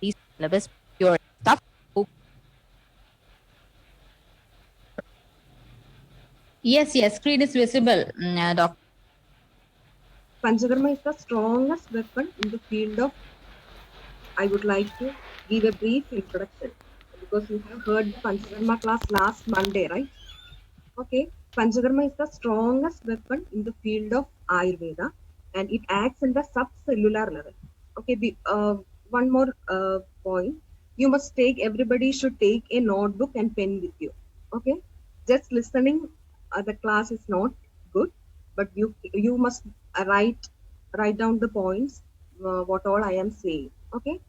these syllabus, your stuff. Yes, screen is visible, Doctor. Panchakarma is the strongest weapon in the field of. I would like to give a brief introduction because you have heard the Panchakarma class last Monday, right? Okay, Panchakarma is the strongest weapon in the field of Ayurveda and it acts in the subcellular level. Okay, one more point. Everybody should take a notebook and pen with you. Okay, just listening the class is not good, but you must write down the points, what all I am saying. Okay,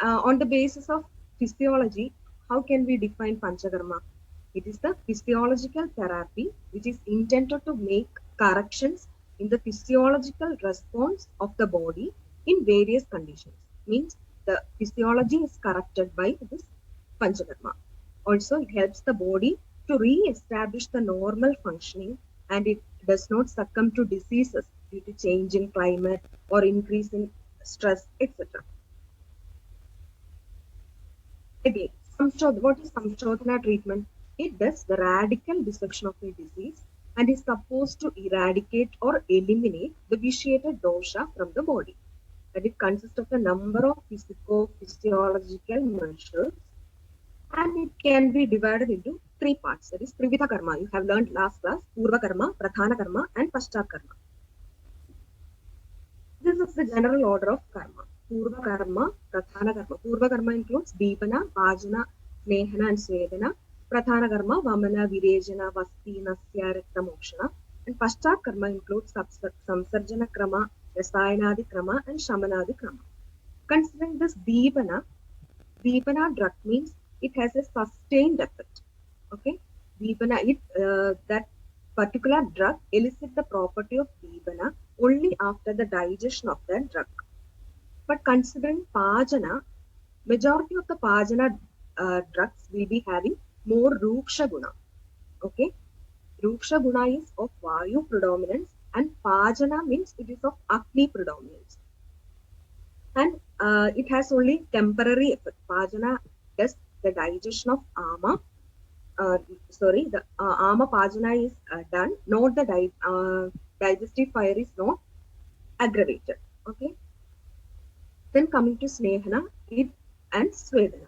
on the basis of physiology, how can we define Panchakarma? It is the physiological therapy which is intended to make corrections in the physiological response of the body in various conditions. Means the physiology is corrected by this Panchakarma. Also, it helps the body to re-establish the normal functioning and it does not succumb to diseases due to change in climate or increase in stress, etc. Again, what is Samshodhana treatment? It does the radical dissection of a disease and is supposed to eradicate or eliminate the vitiated dosha from the body. And it consists of a number of physico-physiological measures and it can be divided into three parts. That is Trivitha Karma. You have learned last class, Purva Karma, Pradhana Karma and Paschat Karma. This is the general order of karma. Purva karma, pradhana karma. Purva karma includes deepana, pajana, snehana and svedana. Pradhana karma, vamana, virejana, vasti, nasya, rakta, mokshana. And paschat karma includes samsarjana krama, rasayanadi krama and shamanadi krama. Considering this deepana drug means it has a sustained effect. Okay, deepana, that particular drug elicits the property of deepana only after the digestion of that drug. But considering pajana, majority of the pajana drugs will be having more ruksha guna. Okay, ruksha guna is of vayu predominance and pajana means it is of agni predominance. And it has only temporary effect. Pajana does the digestion of ama. The ama pajana is done, not the digestive fire is not aggravated. Okay. Then coming to snehana, it and svedana.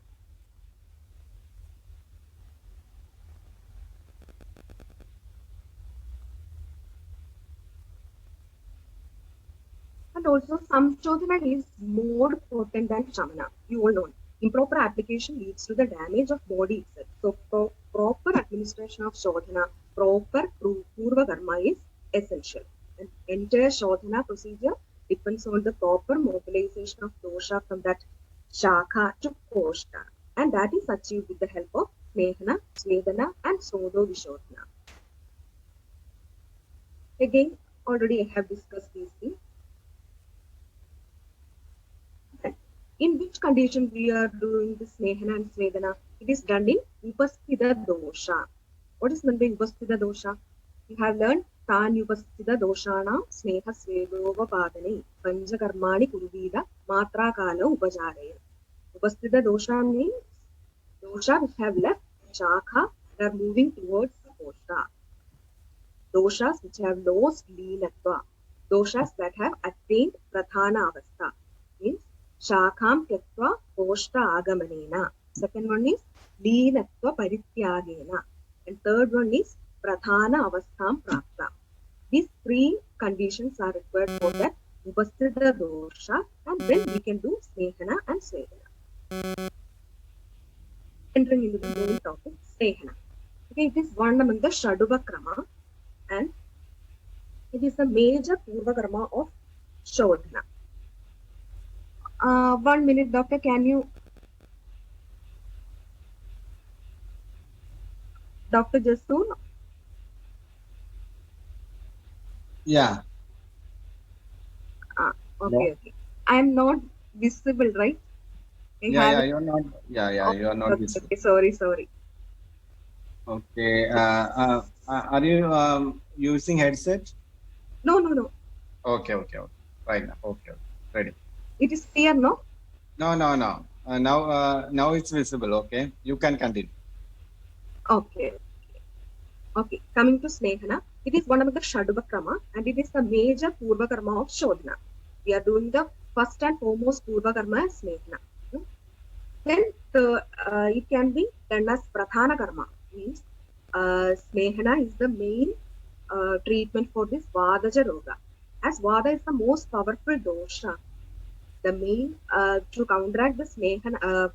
And also, Samshodhana is more potent than Shamana. You all know. Improper application leads to the damage of body itself. So, proper administration of Shodhana, proper Purva Karma is essential. And entire Shodhana procedure depends on the proper mobilization of dosha from that Shakha to Kosha. And that is achieved with the help of Snehana, Svedana, and Sodo Vishodhana. Again, already I have discussed these things. In which condition we are doing this Snehana and Svedana? It is done in Upasthita dosha. What is meant by Upasthita dosha? You have learned Tan Upasthita doshana Sneha Svedova Padane Panchakarmani Kuruvida Matra Kala Upajaraya. Upasthita dosha means dosha which have left Shakha and are moving towards the Kosha. Doshas which have lost Leenatva. Doshas that have attained Pradhana Avastha. Means Shakham Tyatva Koshta Agamanena. Second one is Leenatva Parityagena. And third one is Pradhana Avastham Prapta. These three conditions are required for that Upasthita dosha and then we can do Snehana and Svedana. Entering into the main topic, Snehana. Okay, it is one among the Shaduva Krama and it is the major Purva Karma of Shodhana. 1 minute, doctor, can you? Dr. Jasoon? Yeah. Okay. I am not visible, right? Yeah, you're not. You are not visible. Okay, sorry. Okay. Are you using headset? No. Okay. Right now. Okay. Ready. It is clear, no? No. Now it's visible. Okay, you can continue. Okay. Okay, coming to Snehana, it is one of the Shadubha Krama and it is the major Purva Karma of Shodhana. We are doing the first and foremost Purva Karma as Snehana. Then it can be done as Prathana Karma, means Snehana is the main treatment for this Vadaja Roga. As Vada is the most powerful dosha, the main to counteract the Snehana,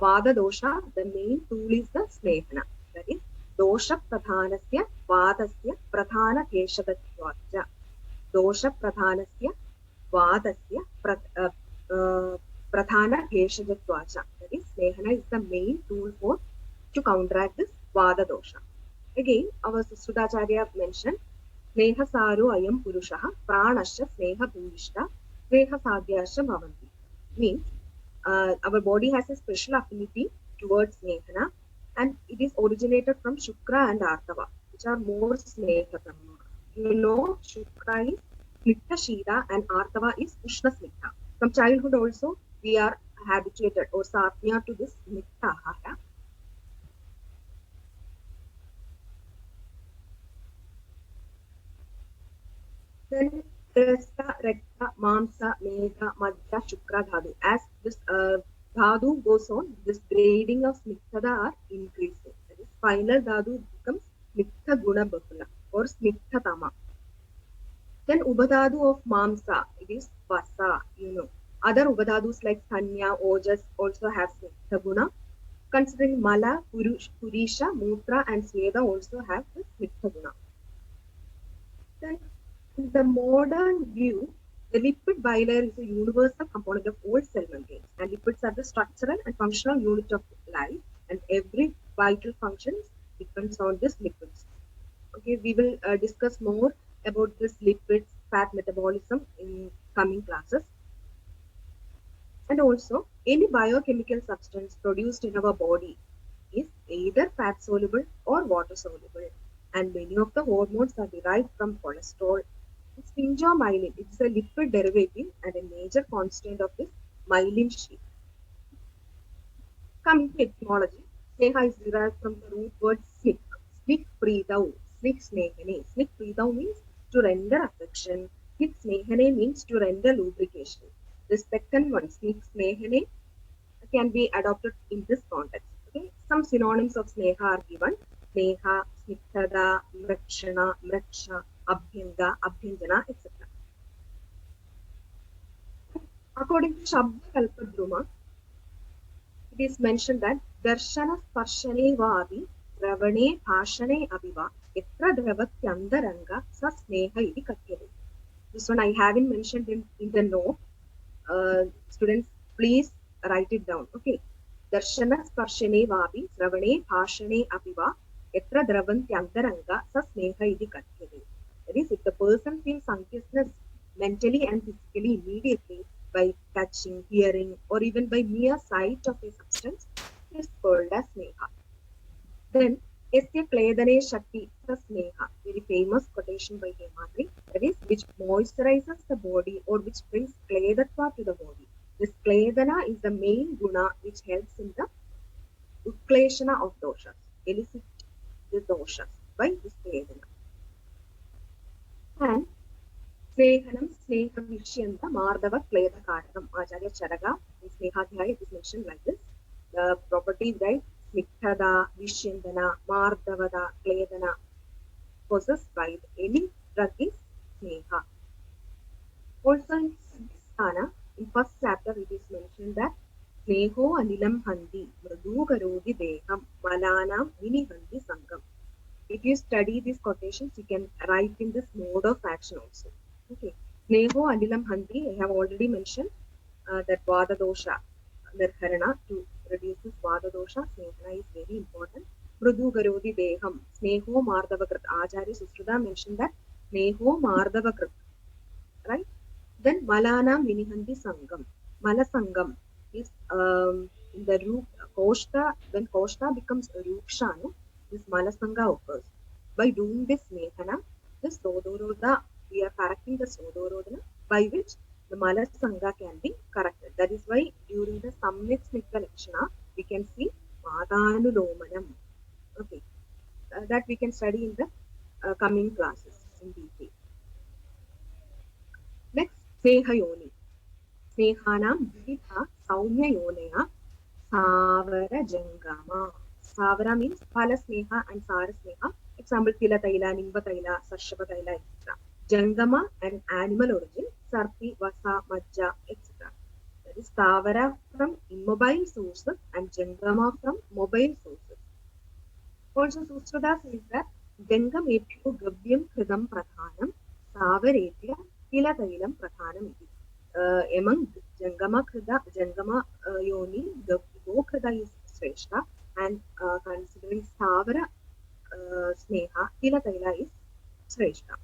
Vada dosha, the main tool is the Snehana. That is dosha pradhanasya vadasya pradhana keshadatvacha. Dosha pradhanasya vadasya pradhana keshadatvacha. That is Snehana is the main tool for to counteract this Vada dosha. Again, our Sudacharya mentioned Sneha Saru Ayam Purushaha Pranasha Sneha Bhuvishta Sneha Sadhyasha Bhavanti. Means our body has a special affinity towards Snehana and it is originated from Shukra and Artava, which are more Snehatama. You know, Shukra is Snitha Shida and Artava is Ushna Snitha. From childhood also, we are habituated or satmya to this Snitha Ahara. Then Rasa, Rekta, Mamsa, Megha, Madhya, Shukra Dhadu. As this Dhadu goes on, this grading of Snitthada are increasing. That is, final Dhadu becomes Snittha Guna Bahula or Snitthatama. Then Ubadhadu of Mamsa, it is Vasa, you know. Other Ubadhadus like Sanya, Ojas also have Snittha Guna. Considering Mala, Purisha, Mutra and Sweda also have the Snittha Guna. Then in the modern view, the lipid bilayer is a universal component of all cell membranes, and lipids are the structural and functional unit of life, and every vital function depends on these lipids. Okay, we will discuss more about this lipids, fat metabolism in coming classes. And also, any biochemical substance produced in our body is either fat soluble or water soluble, and many of the hormones are derived from cholesterol. Sphingomyelin, it's a lipid derivative and a major constant of this myelin sheath. Coming to etymology, Sneha is derived from the root word snik, snik pridau, snik snehane. Snik pridau means to render affection, snik snehane means to render lubrication. The second one, snik snehane, can be adopted in this context. Okay? Some synonyms of sneha are given. Sneha, snitthada, mrakshana, mraksha, abhyanga, abhyanjana, etc. According to Shabda Kalpadruma, it is mentioned that Darshana Sparshane Vavi Ravane Bhashane Aviva Etra Dravatyandaranga Sa Sneha Iti Katyate. This one I haven't mentioned in the note. Students, please write it down. Okay. Darshana Sparshane Vavi Ravane Bhashane Aviva Etra Dravantyandaranga Sa Sneha Iti Katyate. That is, if the person feels anxiousness mentally and physically immediately by touching, hearing, or even by mere sight of a substance, it is called as sneha. Then, Esya Kledane Shakti sa sneha, very famous quotation by Hemadri, that is, which moisturizes the body or which brings kledatva to the body. This kledana is the main guna which helps in the utkleshana of doshas, elicit the doshas by this kledana. And Snehanam, Sneha Vishyanta, Mardava, Kleda Karanam, Acharya Charaga, in Snehadhyaya, it is mentioned like this. The properties, right? Snigdhada, Vishyandana, Mardavada, Kledana, possessed by any drug is Sneha. Also in Siddhistana, in first chapter, it is mentioned that Sneho Anilam Handi, Mradu Karodi Deham, Malanam Mini Handi Sangam. If you study these quotations, you can write in this mode of action also. Okay. Sneho Anilam Handi, I have already mentioned that Vada Dosha, Nirharana, to reduce this Vada Dosha, Snehana is very important. Mrudu Garodi Deham, Sneho Mardavakrit. Acharya Susruta mentioned that Sneho Mardavakrit. Right? Then Malana Minihandi Sangam. Mala Sangam is in the root Koshta, when Koshta becomes Ruksha, no? This Malasanga occurs. By doing this Snehana, this Sodoroda, we are correcting the Sodorodana, by which the Malasanga can be corrected. That is why during the Samvik Snigdha Lakshana, we can see Madanulomanam. Okay, that we can study in the coming classes in detail. Next, Snehayoni. Snehanam Vidha Saumya Yonaya Savara Jangama. Savara means Phala Sneha and Sara Sneha. Example, Tila Taila, Nimba Taila, Sarshapa Taila, etc. Jangama and animal origin, Sarpi, Vasa, Majja, etc. That is Savara from immobile sources and Jangama from mobile sources. Also, Sustrada says that Jangametyu Gavyam Kridam Prathanam Savaretya Tila Tailam Prathanam iti. Among Jangama Krida, Jangama Yoni, the Gokrida is Sreshta, and considering Savara Sneha, Tila Taila is Sreshta.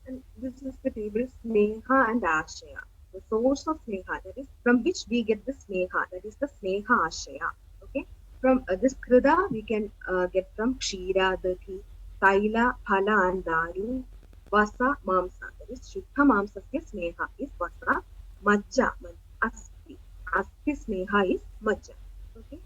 And this is the table Sneha and Ashaya. The source of Sneha, that is from which we get the Sneha, that is the Sneha Ashaya. Okay, from this Krida we can get from Kshira, Dahi, Taila, Phala, and Daru. Vasa, Mamsa, that is Shuddha Mamsasya Sneha is Vasa. Majja, Asti. Asti Sneha is Majja. Okay.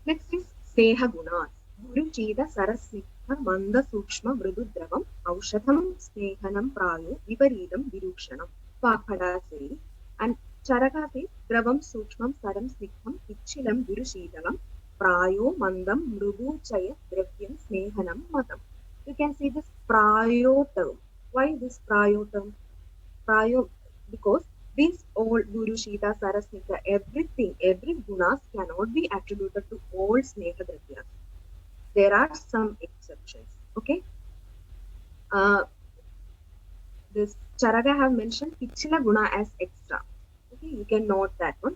Next is Sneha Gunas. Guru Chida Sarasnitha Manda Sukshma Mridu Dravam Aushadham Snehanam Prayo Viparidam Virukshanam. Pakhada says, and Charaka says Dravam Sukshmam Saram Snikham Ichilam Virushitalam Prayo Mandam Mrudu Chaya Dravyam Snehanam Matam. You can see this Prayo term. Why this Prayo term? Prayo, because these all Guru, Shita, Sarasnita, everything, every gunas cannot be attributed to all Sneha Dravyas. There are some exceptions. Okay. This Charaka have mentioned Pichila Guna as extra. Okay, you can note that one.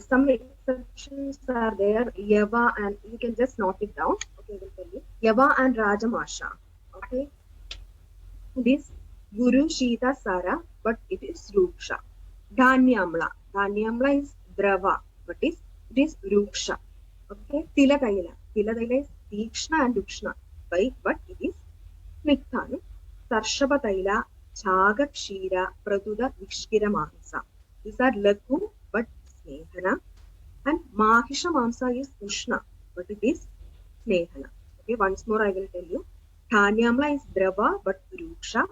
Some exceptions are there. Yava, and you can just note it down. Okay, I will tell you. Yava and Rajamasha. Okay. This Guru, Shita, Sara, but it is Ruksha. Dhanyamla. Dhanyamla is Drava, but it is Ruksha. Okay. Tila Taila. Tila Taila is Tikshna and Dukshna. But it is Snikthan. Sarshapa Taila, Chaga Kshira, Praduda Vikshkira Mahansa. These are Laku, but Snehana. And Mahisha Mamsa is Ushna, but it is Snehana. Okay, once more I will tell you. Dhanyamla is Drava, but Ruksha.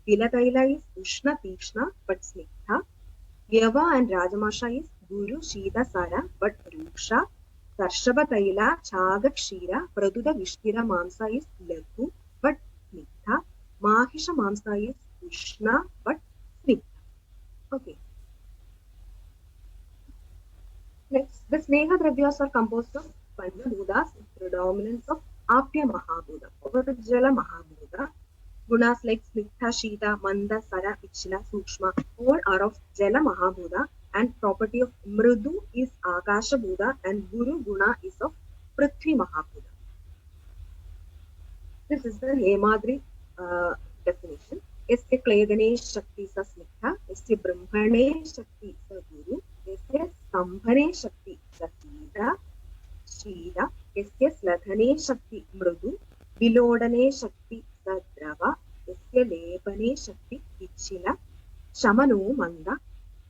Tila Taila is Ushna Tikshna, but Snigdha. Yava and Rajamasha is Guru, Shita, Sara, but Ruksha. Sarshapa Taila, Chaga Kshira, Praduda Vishkira Mamsa is Lagu, but Snigdha. Mahisha Mamsa is Ushna, but Snigdha. Okay. Next, the Sneha Dravyas are composed of Panchabuddhas with predominance of Apya Mahabhuta over Jala Mahabhuta. Gunas like Snigdha, Shita, Manda, Sara, Pichila, Sukshma, all are of Jala Mahabhuta, and property of Mridu is Akasha Buddha, and Guru Guna is of Prithvi Mahabhuta. This is the Hemadri definition. Yasya Kledane Shakti sa Snigdha, Yasya Brahmane Shakti sa Guru, Yasya Sambhane Shakti sa Shida, Yasya Sladhane Shakti Mridu, Vilodane Shakti sa Drava, Yasya Lepane Shakti Pichila, Shamano Manda,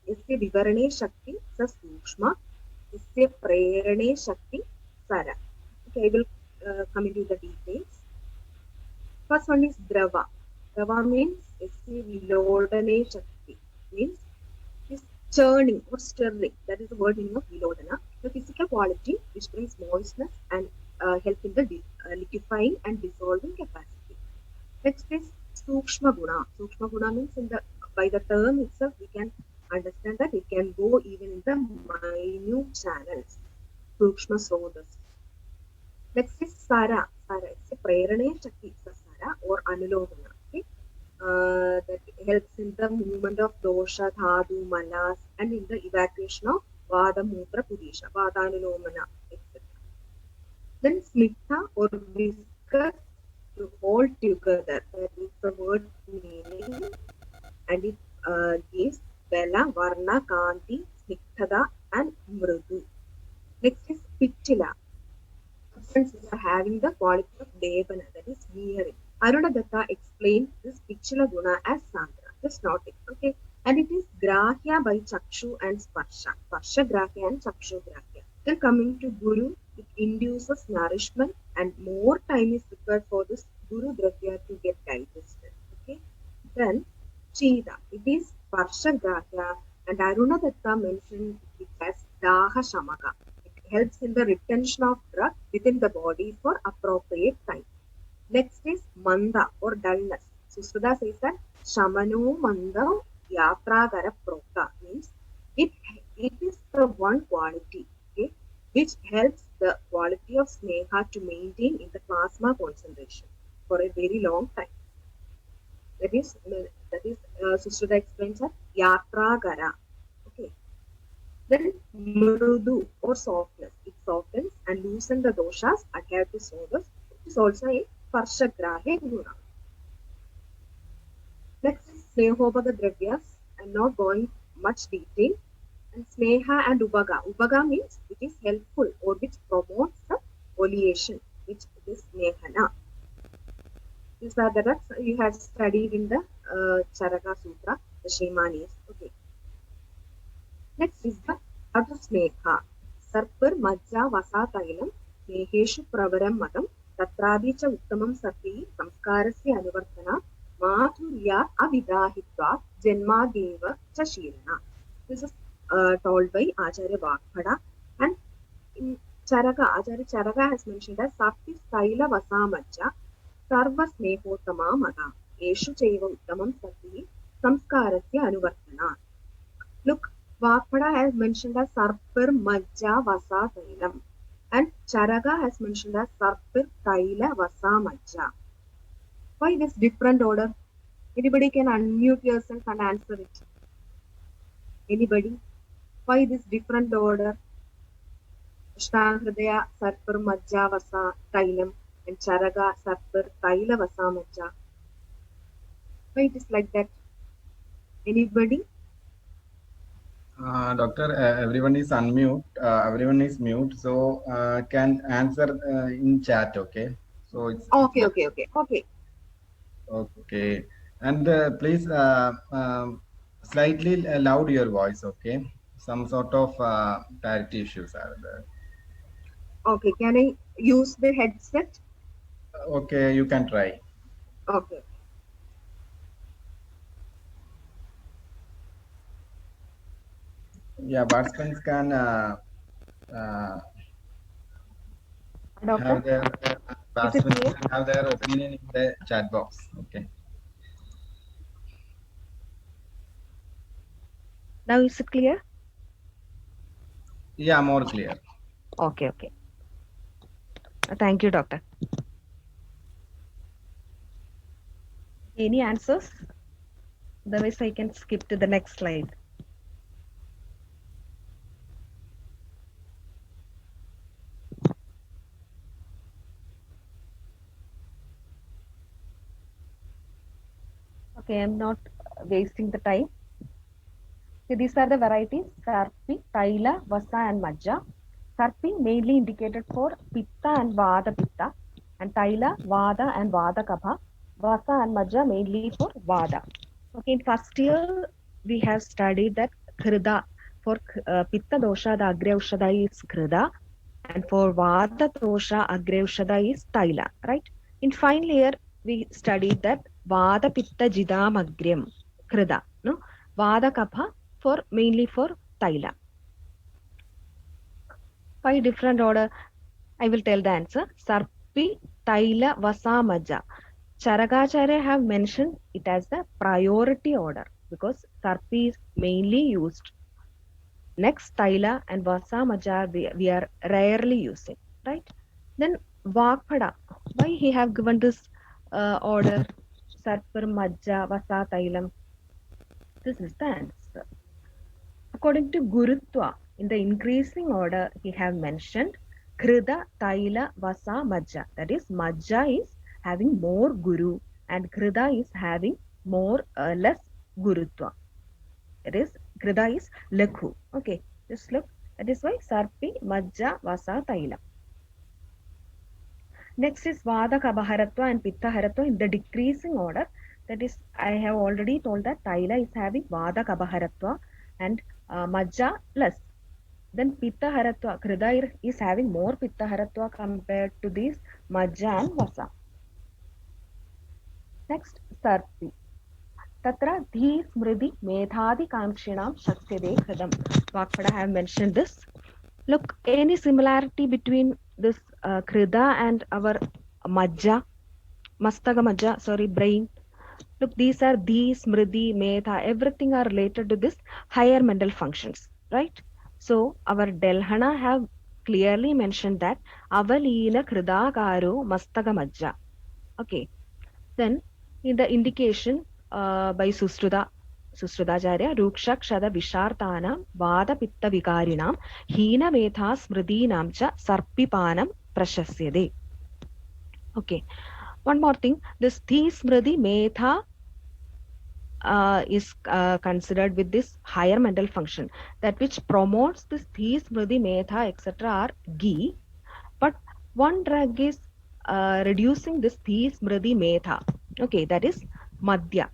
Yasya Vivarane Shakti sa Sukshma, Yasya Prerane Shakti Sara. Okay, I will come into the details. First one is Drava. Drava means Vilodane Shakti, means is churning or stirring. That is the word meaning of Vilodana. The physical quality which brings moistness and help in the liquefying and dissolving capacity. Next is Sukshma Guna. Sukshma Guna means by the term itself we can understand that it can go even in the minute channels. Sukshma Srotas. Next is Sara. Sara is a Prerane Shakti Sara or Anulomana. Okay? That helps in the movement of dosha, dhatu, malas, and in the evacuation of vada, mutra, pudisha, vadanulomana, etc. Then Snigdha or viscous to hold together. That is the word meaning, and it gives Bela, Varna, Kanti, Snigdhada, and Mrudu. Next is Pichila. Substances are having the quality of Devana, that is nearing. Arunadatta explained this Pichila Guna as Sandra. Just note it. Okay. And it is grahya by chakshu and sparsha. Sparsha grahya and chakshu grahya. Then coming to guru, it induces nourishment and more time is required for this guru dravya to get digested. Okay. Then chida, it is sparsha grahya and Aruna Datta mentioned it as daha shamaka. It helps in the retention of drug within the body for appropriate time. Next is manda or dullness. Susruta says that Shamano Manda Yatragara Prokta means it, it is the one quality, okay, which helps the quality of Sneha to maintain in the plasma concentration for a very long time. That is Susruta explains that Yatragara. Okay. Then Mrudu or softness. It softens and loosens the doshas adhered to sodas. It is also a Parshagrahe Guna. Next is Snehopaga Dravyas. I'm not going much detail. And Sneha and Ubaga. Ubaga means which is helpful or which promotes the oleation, which is Snehana. These are the drugs you have studied in the Charaka Sutra, the Shemanis. Okay. Next is the other Sneha. Sarpar Majja Vasa Tailam Sneheshu Pravaram Madam Tatrabi cha Uttamam Sati Samskarasya Anuvartana Madhurya Avidahitva Janmadeva cha Shilana. This is told by Acharya Vakpada, and in Charaka, Acharya Charaka has mentioned that Sapti Staila Vasamajja Sarva Snehotama Mada Eshu Cheva Uttamam Sati Samskarasya Anuvartana. Look, Vakpada has mentioned as Sarpar Majja Vasa Tailam, and Charaka has mentioned as Sarpar Taila Vasa Majja. Why this different order? Anybody can unmute yourself and answer it. Anybody? Why this different order? Hridaya Sarpar Majja Vasa Tailam and Charaka Sarpar Taila Vasa Majja. Why it is like that? Anybody? Doctor, everyone is unmute. Everyone is mute, so can answer in chat. Okay. So it's Okay. okay. And please slightly loud your voice. Okay. Some sort of clarity issues are there. Okay. Can I use the headset? Okay, you can try. Okay. Yeah, participants can have their participants can have their opinion in the chat box. Okay. Now is it clear? Yeah, more clear. Okay. Thank you, doctor. Any answers? Otherwise, I can skip to the next slide. Okay, I'm not wasting the time. So these are the varieties: Sarpi, Taila, Vasa, and Majja. Sarpi mainly indicated for Pitta and Vada Pitta, and Taila, Vada and Vada Kapha. Vasa and Majja mainly for Vada. Okay, in first year we have studied that Krida for Pitta dosha the Agre Aushadha is Krida, and for Vada dosha Agre Aushadha is Taila, right? In final year we studied that Vada Pitta Jidam Agryam Krida, no? Vada Kapha for mainly for Taila. Why different order? I will tell the answer. Sarpi, Taila, Vasa, Majja. Charagacharya have mentioned it as the priority order because Sarpi is mainly used. Next, Taila and Vasa, Majja we are rarely using, right? Then Vakpada. Why he have given this order? Sarpar, Majja, Vasa, Tailam. This is the answer. According to Gurutva, in the increasing order, he have mentioned Krida, Taila, Vasa, Majja. That is, Majja is having more Guru and Krida is having more less Gurutva. That is, Krida is Lakhu. Okay, just look. That is why Sarpi, Majja, Vasa, Taila. Next is Vada Kabhaharatva and Pitta Haratva in the decreasing order. That is, I have already told that Taila is having Vada Kabaharatva and Majja plus. Then Pitta Haratva, Krida is having more Pitta Haratva compared to these Majja and Vasa. Next, Sarpi. Tatra Dhi Smriti Medhadi Kamshinam Shakyade Kridam. Vakpada have mentioned this. Look, any similarity between this Krida and our Majja, Mastaga Majja, sorry, brain. Look, these are Dhi, Smriti, Medha, everything are related to this higher mental functions, right? So, our Delhana have clearly mentioned that Avalina Kridakaru Mastaga Majja. Okay. Then, in the indication by Sustradacharya, Ruksha Kshada Vishartanam Vada Pitta Vikarinam Hina Metha Smridinam Cha Sarpipanam Prashasyade. Okay. One more thing, this Thi Smriti Metha is considered with this higher mental function, that which promotes this Thi Smriti Metha etc. are ghee, but one drug is reducing this Thi Smriti Metha. Okay, that is Madhya.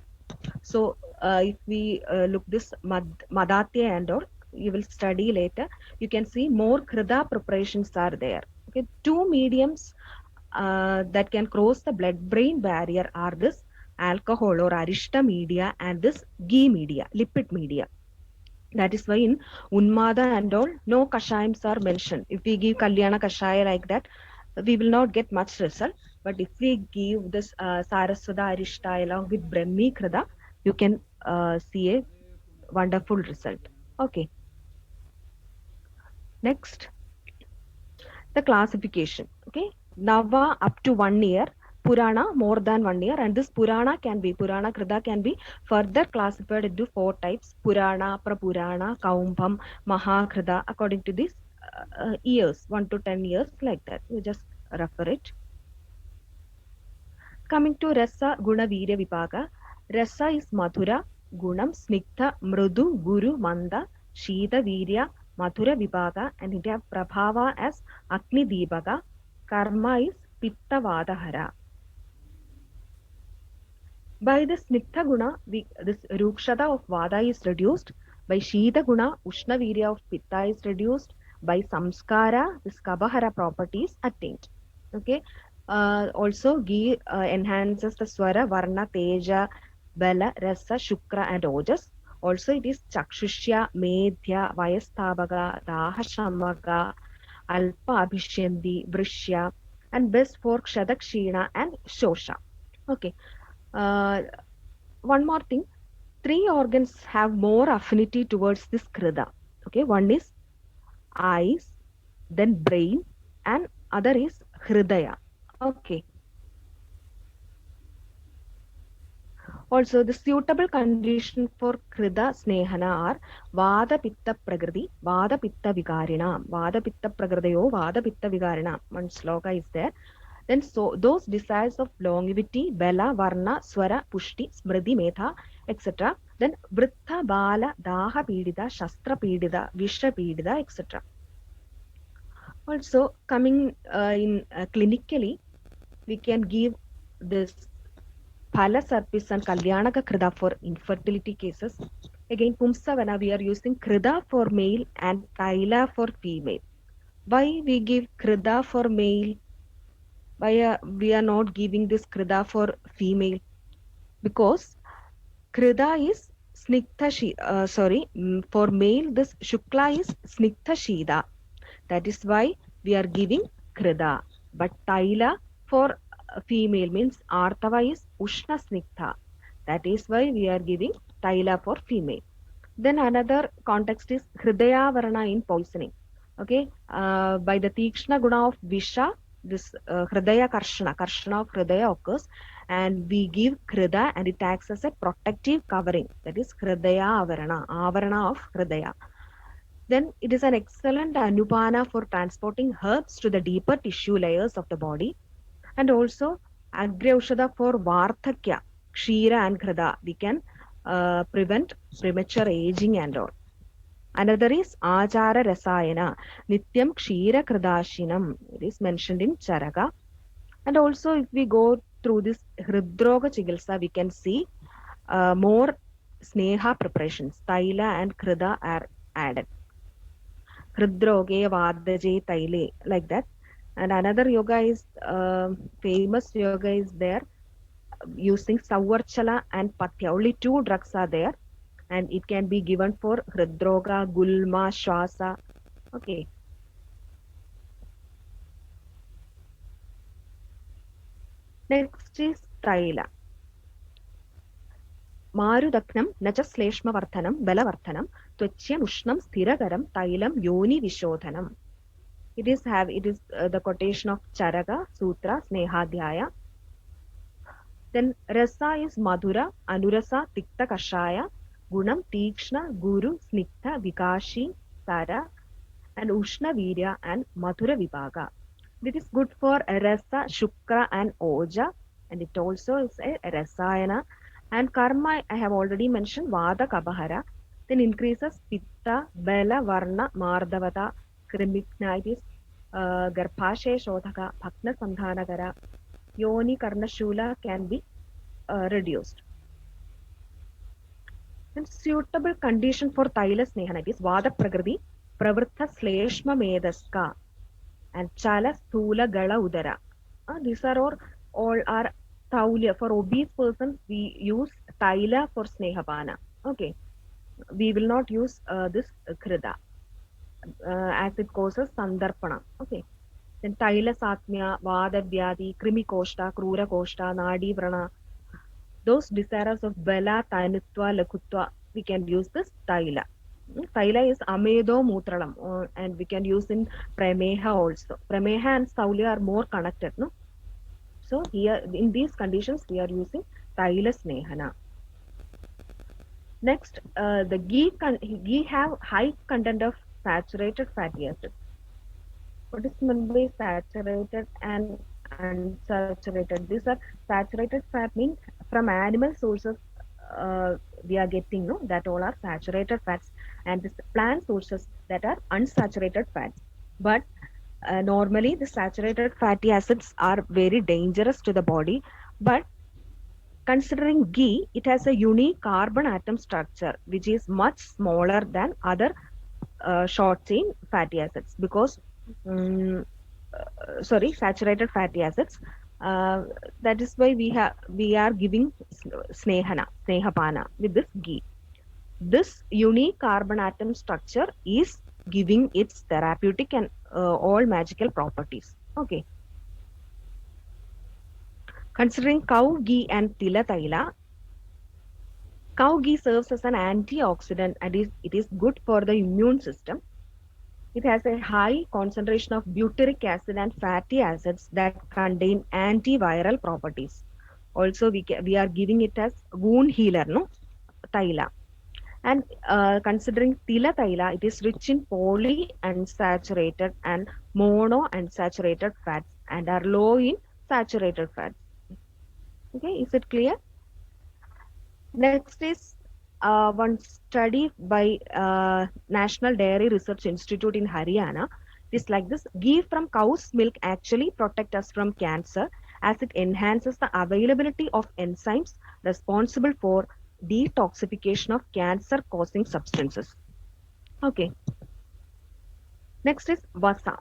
So if we look this Madatya and all, you will study later. You can see more Krida preparations are there. Okay, two mediums that can cross the blood-brain barrier are this alcohol or arishta media and this ghee media, lipid media. That is why in Unmada and all, no kashayams are mentioned. If we give Kalyana Kashaya like that, we will not get much result. But if we give this Saraswada Arishta along with Brahmi Krida, you can see a wonderful result. Okay. Next, the classification. Okay. Nava up to 1 year. Purana more than 1 year, and this Purana Krida can be further classified into 4 types: Purana, Prapurana, Kaumbam, Mahakrida, according to these years, 1 to 10 years, like that. You just refer it. Coming to Rasa Guna Virya Vipaka, Rasa is Madhura, Gunam, Sniktha, Mrudu, Guru, Manda, Shita, Virya, Madhura Vipaka, and it have Prabhava as Agni Deepaka. Karma is Pitta Vadahara. By the Sniktha Guna, this Rukshada of Vada is reduced. By Shita Guna, Ushna Virya of Pitta is reduced. By Samskara, this Kabahara property is attained. Okay. Also, ghee enhances the Swara, Varna, Teja, Bala, Rasa, Shukra, and Ojas. Also, it is Chakshushya, Medhya, Vayasthabaga, Dahashamaga, Alpa, Abhishyandi, Vrishya, and best for Kshadakshina and Shosha. Okay. One more thing, 3 organs have more affinity towards this Krida. Okay, one is eyes, then brain, and other is Hridaya. Okay. Also, the suitable condition for Krida Snehana are Vada Pitta Prakriti, Vada Pitta Vikarina, Vada Pitta Prakritayo, Vada Pitta Vikarina. One sloka is there. Then so those desires of longevity, Bala, Varna, Swara, Pushti, Smriti, Metha, etc. Then Vritta, Bala, Daha Pidida, Shastra Pidida, Vishra Pidida, etc. Also, coming in clinically, we can give this Phala Sarpis and Kalyanaka Krida for infertility cases. Again, Pumsavana, we are using Krida for male and Taila for female. Why we give Krida for male? Why we are not giving this Krida for female? Because Krida is for male, this Shukla is Sniktha Shida. That is why we are giving Krida. But Taila for female means Artava is Ushna Sniktha. That is why we are giving Taila for female. Then another context is Hridaya Varana in poisoning. Okay, by the Tikshna Guna of Visha, this Hridaya Karshana of Hridaya occurs, and we give Krida and it acts as a protective covering. That is Hridaya Avarana of Hridaya. Then it is an excellent anupana for transporting herbs to the deeper tissue layers of the body. And also Agraushada for Varthakya, Kshira and Krida. We can prevent premature aging and all. Another is Achara Rasayana, Nityam Kshira Kridashinam. It is mentioned in Charaka. And also if we go through this Hridroga Chikitsa, we can see more Sneha preparations. Taila and Krida are added. Hridroge, Vadaje, Taile, like that. And another yoga is famous yoga is there using Savarchala and Patya. Only two drugs are there, and it can be given for Hridroga, Gulma, Shwasa. Okay. Next is Taila. Marudaknam, nacha Sleshmavarthanam, Belavarthanam, Twachyam Ushnam, Sthiragaram, Tailam, Yoni Vishodhanam. It is the quotation of Charaka, Sutra, Snehadhyaya. Then Rasa is Madhura, Anurasa, Tikta Kashaya, Gunam, Tikshna, Guru, Sniktha, Vikashi, Sara, and Ushna Virya and Madhura Vibhaga. This is good for Rasa, Shukra, and Oja, and it also is a Rasayana. And Karma, I have already mentioned, Vada Kabahara, then increases Pitta, Bela, Varna, Mardavata, Krimiknitis, Garphashe Shodhaka, Bhakna Sandhanagara, Yoni Karnashula can be reduced. And suitable condition for Taila Snehana is Vada Prakriti, Pravritha Sleshma Medaska, and Chala Stula Gala Udara. These are all are Taulia. For obese persons, we use Taila for Snehapana. Okay, we will not use this Krida as it causes Sandarpana. Okay. Then Taila Satmya, Vada Vyadi, Krimi Koshta, Krura Koshta, Nadi Vrana, those desires of Bala, Tainitwa, Lakutwa, we can use this Taila. Taila is Amedo Mutralam, and we can use in Prameha also. Prameha and Saulya are more connected, no? So here, in these conditions, we are using Taila Snehana. Next, the ghee have high content of saturated fatty acids. What is meant by saturated and unsaturated? These are saturated fat means from animal sources we are getting, no, that all are saturated fats, and this plant sources that are unsaturated fats. But normally the saturated fatty acids are very dangerous to the body, but considering ghee, it has a unique carbon atom structure which is much smaller than other short chain fatty acids, because saturated fatty acids. That is why we are giving snehapana with this ghee. This unique carbon atom structure is giving its therapeutic and all magical properties. Okay. Considering cow ghee and tila taila, cow ghee serves as an antioxidant and it is good for the immune system. It has a high concentration of butyric acid and fatty acids that contain antiviral properties. Also, we are giving it as wound healer, no, taila. And considering tila taila, it is rich in polyunsaturated and monounsaturated fats and are low in saturated fats. Okay, is it clear? Next is one study by National Dairy Research Institute in Haryana. It is like this: ghee from cow's milk actually protect us from cancer as it enhances the availability of enzymes responsible for detoxification of cancer-causing substances. Okay. Next is Vasa.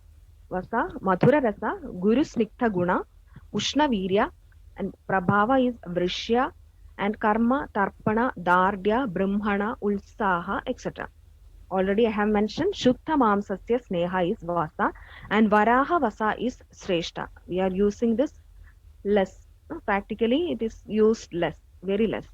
Vasa, Madhura Rasa, Guru Sniktha Guna, Ushna Virya, and Prabhava is Vrishya, and Karma, Tarpana, Dardya, Brahmana, Ulsaha, etc. Already I have mentioned Shuddha Mamsasya Sneha is Vasa, and Varaha Vasa is Sreshta. We are using this less. Practically, it is used less, very less.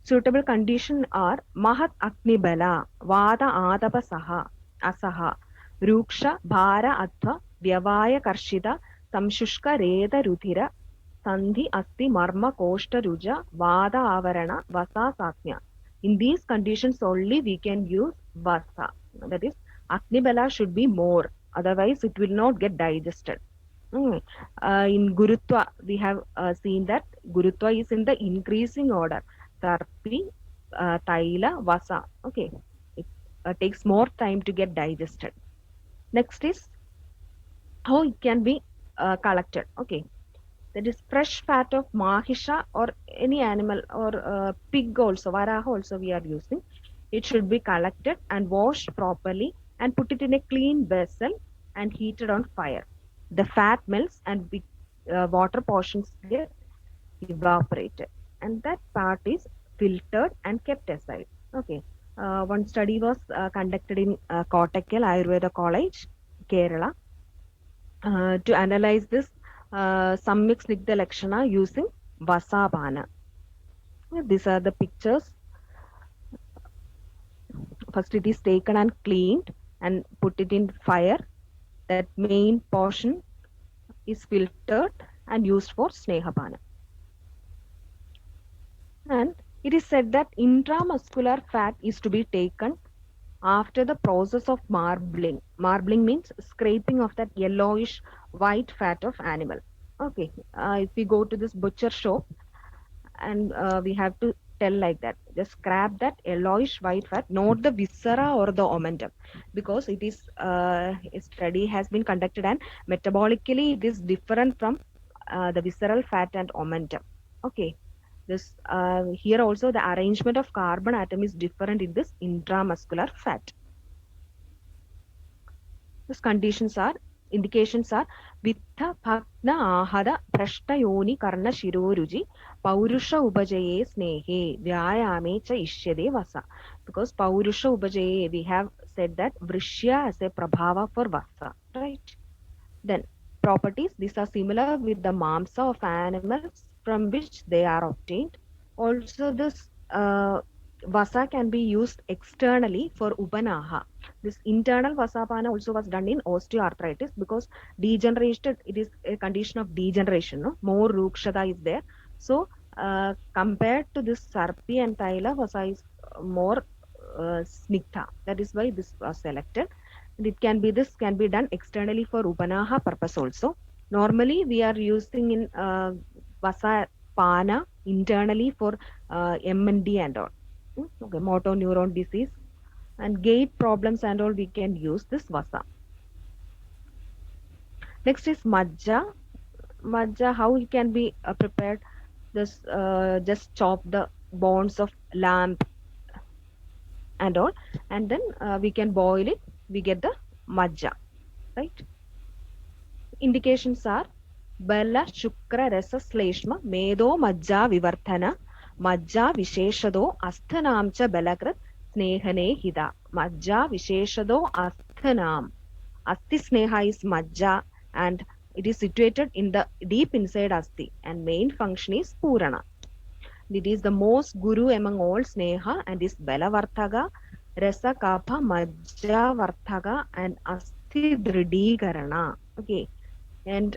Suitable conditions are Mahat Agni Bala, Vada Adapa Saha, Asaha, Ruksha, Bhara Atva, Vyavaya Karshita, Samshushka Reda Ruthira, Sandhi Asti Marma Koshta Ruja, Vada Avarana, Vasa Satnya. In these conditions only we can use Vasa. That is, Agni Bala should be more, otherwise it will not get digested. In Gurutva, we have seen that Gurutva is in the increasing order. Tarpi, Taila, Vasa. Okay, it takes more time to get digested. Next is how it can be collected. Okay, That is fresh fat of mahisha or any animal or pig also, varaha also we are using. It should be collected and washed properly and put it in a clean vessel and heated on fire. The fat melts and water portions get evaporated, and that part is filtered and kept aside. Okay. One study was conducted in Kottakkal Ayurveda College, Kerala, to analyze this Samyak Snigdha Lakshana using Vasapana. These are the pictures. First, it is taken and cleaned and put it in fire. That main portion is filtered and used for Snehapana. And it is said that intramuscular fat is to be taken after the process of marbling. Marbling means scraping of that yellowish white fat of animal. Okay, if we go to this butcher shop and we have to tell like that, just grab that yellowish white fat, not the viscera or the omentum, because it is a study has been conducted and metabolically it is different from the visceral fat and omentum. Okay, this here also the arrangement of carbon atom is different in this intramuscular fat. These conditions are indications are vittha bhagna ahada prashta yoni karna shiroruji paurusha upajaye snehe vyayame cha ishyade vasa. Because paurusha upajaye we have said that vrishya as a prabhava for vasa, right? Then properties, these are similar with the mamsa of animals from which they are obtained. Also this vasa can be used externally for upanaha. This internal vasapana also was done in osteoarthritis because degeneration, it is a condition of degeneration, no? More rukshata is there. So compared to this sarpi and thaila, vasa is more snigdha. That is why this was selected. And it can be, this can be done externally for upanaha purpose also. Normally we are using in vasa pana internally for MND and all. Okay, motor neuron disease and gait problems and all, we can use this vasa. Next is majja. Majja, how it can be prepared? This just chop the bones of lamb and all, and then we can boil it. We get the majja, right? Indications are bala shukra rasa sleshma medo majja vivarthana majja visheshado asthanam cha balakrat snehane hida. Majja visheshado asthanam. Asti sneha is majja and it is situated in the deep inside asti and main function is purana. It is the most guru among all sneha and is balavarthaga, rasa kapha majja varthaga and asti dridhikarana. Okay, and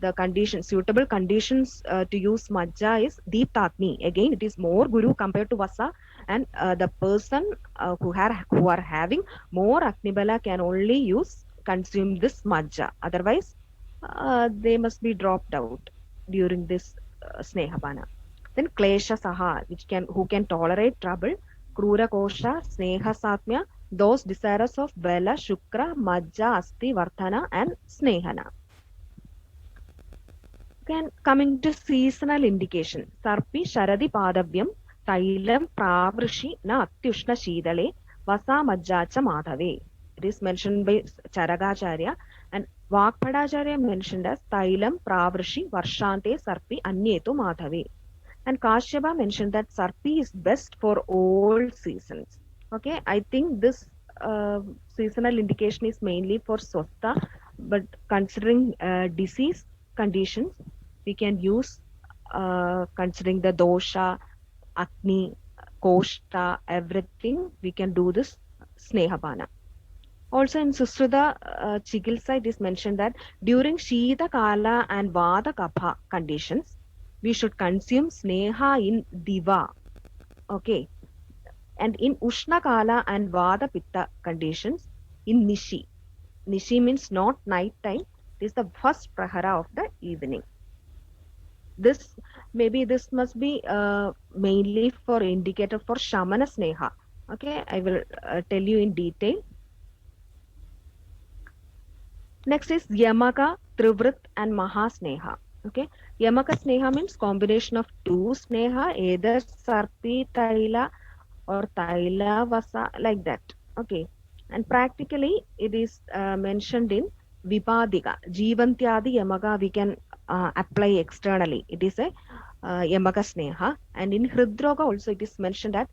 the conditions, suitable conditions to use majja is deep tatni. Again, it is more guru compared to vasa, and the person who are having more aknibala can only use consume this majja. Otherwise, they must be dropped out during this snehapana. Then klesha saha, which can who can tolerate trouble, krura kosha, sneha satmya, those desirous of bala, shukra, majja, asti, varthana, and snehana. Then coming to seasonal indication, sarpi sharadi padavyam, tailam pravrishi na atyushna shidale, vasa majjacha madhave. It is mentioned by Charagacharya, and Vakpadacharya mentioned as tailam pravrishi varshante sarpi anyetu madhave. And Kashyapa mentioned that sarpi is best for all seasons. Okay, I think this seasonal indication is mainly for swasta, but considering disease conditions, we can use considering the dosha, agni, koshta, everything, we can do this snehapana. Also in Susruta Chikilsa, it is mentioned that during Shita Kala and Vada Kapha conditions, we should consume sneha in diva. Okay. And in Ushna Kala and Vada Pitta conditions, in Nishi. Nishi means not night time. It is the first prahara of the evening. This maybe this must be mainly for indicator for Shamana Sneha. Okay, I will tell you in detail. Next is Yamaka, Trivrit and Mahasneha. Okay, Yamaka Sneha means combination of two Sneha, either Sarpi Taila or Taila Vasa, like that. Okay, and practically it is mentioned in Vipadika. Jivantyadi Yamaka we can apply externally. It is a Yamaka Sneha, and in Hridroga also it is mentioned that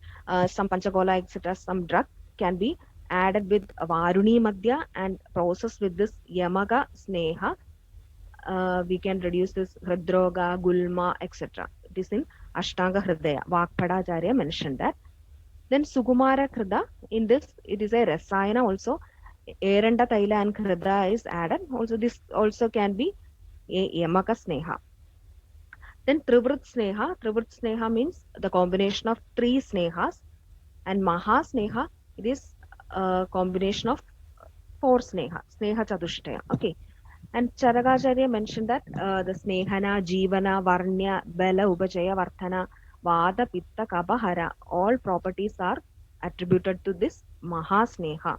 some Panchagola, etc., some drug can be added with Varuni Madhya and processed with this Yamaka Sneha. We can reduce this Hridroga, Gulma, etc. It is in Ashtanga Hridaya. Vakpadacharya mentioned that. Then Sukumara Krida, in this it is a Rasayana also. Eranda Taila and Krida is added. Also, this also can be a Yamaka Sneha. Then Trivrit Sneha. Trivrit Sneha means the combination of three Snehas, and Maha Sneha, it is a combination of four Sneha. Sneha Chatushtaya. Okay. And Charagacharya mentioned that the Snehana, Jivana, Varnya, Bala, Upachaya, Varthana, Vada, Pitta, Kabahara, all properties are attributed to this Mahasneha.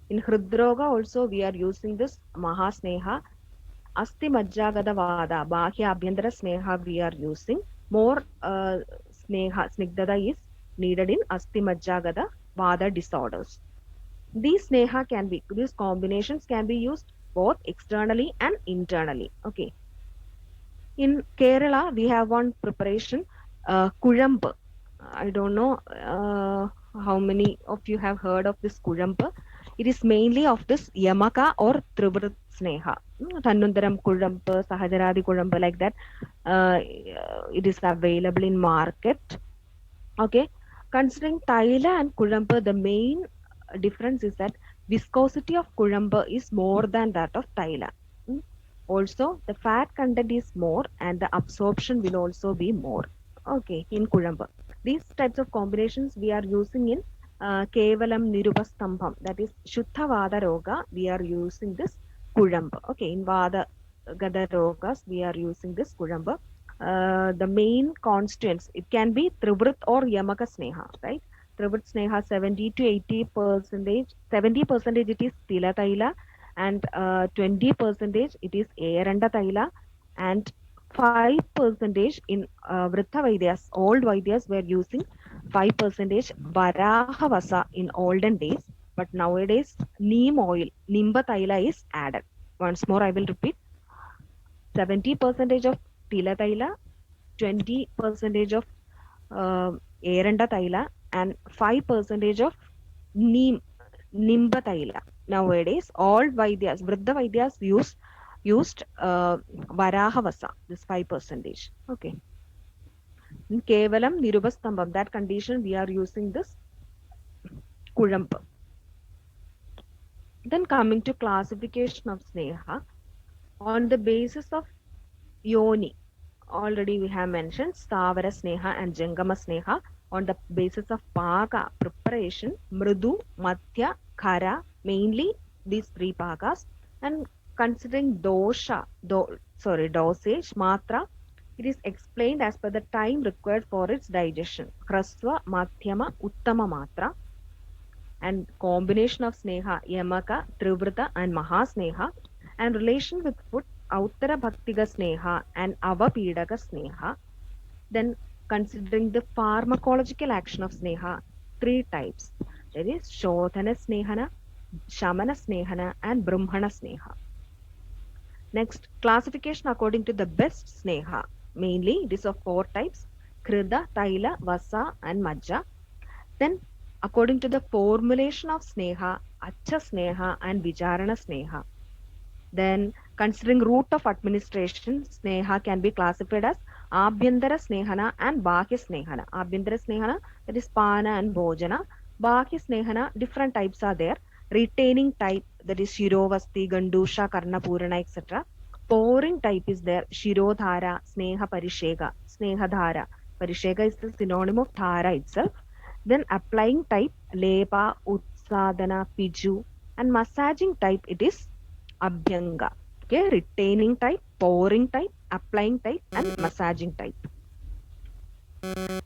In Hridroga also we are using this Mahasneha. Asti Majjagada Vada, Bahya Abhyantara Sneha we are using. More Sneha, Snigdada is needed in Asti Majjagada Vada disorders. These combinations can be used both externally and internally. Okay. In Kerala, we have one preparation, Kuzhampu. I don't know how many of you have heard of this Kuzhampu. It is mainly of this Yamaka or Trivrit Sneha. Tannundaram Kuzhampu, Sahajaradi Kuzhampu, like that. It is available in market. Okay. Considering Taila and Kuzhampu, the main difference is that viscosity of Kuzhampu is more than that of Taila. Also, the fat content is more and the absorption will also be more. Okay, in Kuzhampu. These types of combinations we are using in Kevalam Nirupastambham, that is Shuddha Vada Roga, we are using this Kuzhampu. Okay, in Vada Gada Rogas, we are using this Kuzhampu. The main constituents, it can be Trivrit or Yamaka Sneha, right? Trivrit Sneha 70 to 80%, 70% it is Tila Taila, and 20% it is Eranda Taila, and 5% in Vritta Vaidyas, old Vaidyas were using 5% Varaha Vasa in olden days, but nowadays neem oil, Nimba Taila is added. Once more I will repeat, 70% of Tila Taila, 20% of Eranda Taila, and 5% of Neem, Nimba Taila. Nowadays, all Vaidyas, Vriddha Vaidyas used Varaha Vasa, this 5%. Okay. In Kevalam Nirubastambam, that condition we are using this Kuzhampu. Then coming to classification of Sneha, on the basis of Yoni, already we have mentioned Stavara Sneha and Jangama Sneha. On the basis of Paga preparation, Mridu, Madhya, Khara, mainly these three Pagas, and considering dosage, Matra, it is explained as per the time required for its digestion. Hrasva, Madhyama, Uttama Matra, and combination of Sneha, Yamaka, Trivrita, and Mahasneha, and relation with food, Auttara Bhaktiga Sneha and Avapidaka Sneha. Then considering the pharmacological action of Sneha, three types. There is Shodhana Snehana, Shamana Snehana, and Brahmana Sneha. Next, classification according to the best Sneha. Mainly, it is of four types: Krida, Taila, Vasa, and Majja. Then, according to the formulation of Sneha, Acha Sneha and Vicharana Sneha. Then, considering route of administration, Sneha can be classified as Abhyantara Snehana and Bahya Snehana. Abhyantara Snehana, that is Pana and Bhojana. Bahya Snehana, different types are there. Retaining type, that is Shirovasti, Gandusha, Karnapurana, etc. Pouring type is there, Shirodhara, Sneha Parishega, Snehadhara. Parishega is the synonym of Dhara itself. Then applying type, Lepa, Utsadana, Piju. And massaging type, it is Abhyanga. Okay, retaining type, pouring type, applying type, and massaging type.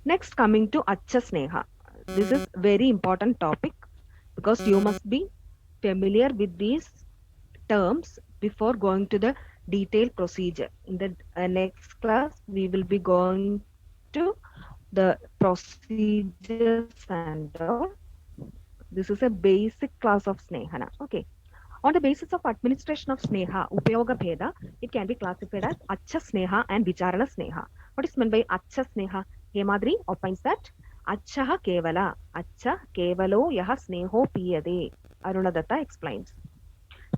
Next, coming to Acha Sneha. This is very important topic because you must be familiar with these terms before going to the detailed procedure. In the next class, we will be going to the procedures and all. This is a basic class of Snehana. Okay. On the basis of administration of Sneha, Upayogabheda, it can be classified as Acha Sneha and Vicharana Sneha. What is meant by Acha Sneha? Hemadri opines that Achaha Kevala, Acha Kevalo Yaha Sneho Piyade. Arunadatta explains.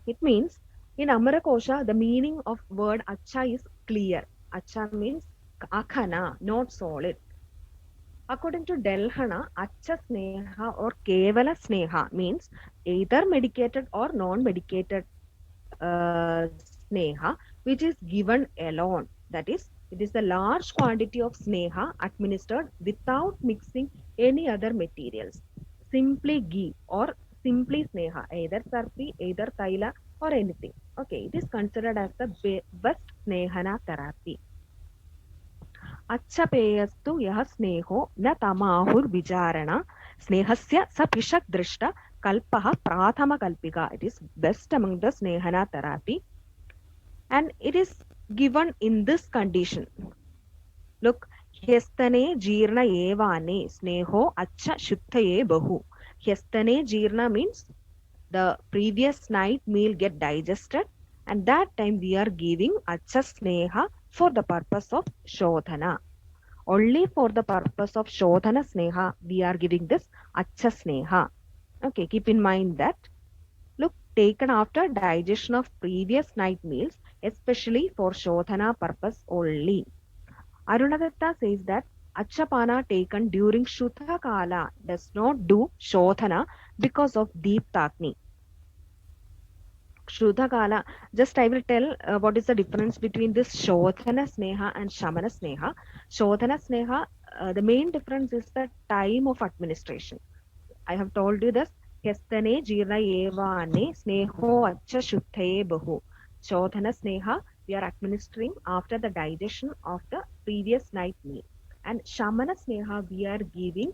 It means in Amarakosha, the meaning of word Acha is clear. Acha means akhana, not solid. According to Delhana, Acha Sneha or Kevala Sneha means either medicated or non-medicated Sneha, which is given alone. That is, it is a large quantity of Sneha administered without mixing any other materials. Simply ghee or simply Sneha, either sarpi, either taila or anything. Okay, it is considered as the best Snehana therapy. अच्छपेयस्तु यः स्नेहो न तमाहुर्विचारण स्नेहस्य स पिशक् दृष्ट kalpaha prathama kalpika. It is best among the snehana therapy, and it is given in this condition. Look, hyastane jeerna evane sneho acha shuddhaye bahu. Hyastane jeerna means the previous night meal get digested, and that time we are giving acha sneha for the purpose of shodhana. Only for the purpose of shodhana sneha we are giving this acha sneha. Okay, keep in mind that. Look, taken after digestion of previous night meals, especially for shodhana purpose only. Arunadatta says that achapana taken during Shuddha Kala does not do shodhana because of Deeptakni. Shuddha Kala, just I will tell what is the difference between this Shodhana Sneha and Shamana Sneha. Shodhana Sneha, the main difference is the time of administration. I have told you this. Hyastane jirna evane sneho acha shuddhaye bahu. Shodhana Sneha, we are administering after the digestion of the previous night meal. And Shamana Sneha, we are giving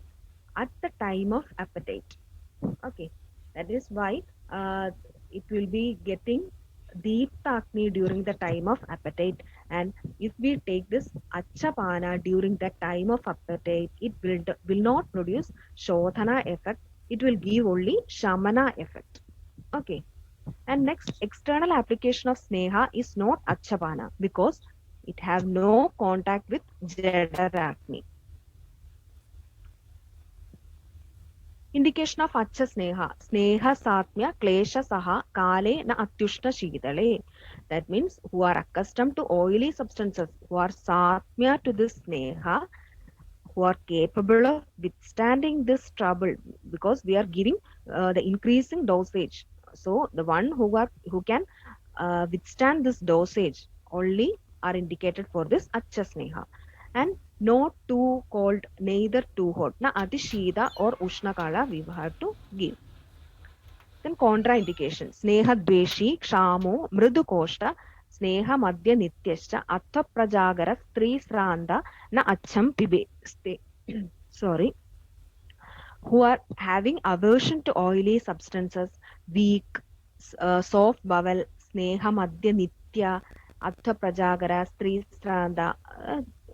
at the time of appetite. Okay, that is why it will be getting Deeptakni during the time of appetite. And if we take this Achapana during the time of appetite, it will not produce Shodhana effect. It will give only Shamana effect. Okay. And next, external application of Sneha is not Achapana because it have no contact with Jadaragni. Indication of Acha Sneha. Sneha Satmya Klesha Saha Kale Na Atyushna Shidale. That means who are accustomed to oily substances, who are Satmya to this Sneha, who are capable of withstanding this trouble, because we are giving the increasing dosage. So the one who can withstand this dosage only are indicated for this Acha Sneha. And not too cold, neither too hot. Na Atishida or Ushna Kala we have to give. Then contraindication. Sneha Dveshi, Kshamo, Mridu Koshta, Sneha Madhya Nityascha, Atha Prajagara, Stri Sranda, Na Acham Pibe. Sorry. Who are having aversion to oily substances, weak, soft bowel, Sneha Madhya Nitya, Atha Prajagara, Stri Sranda.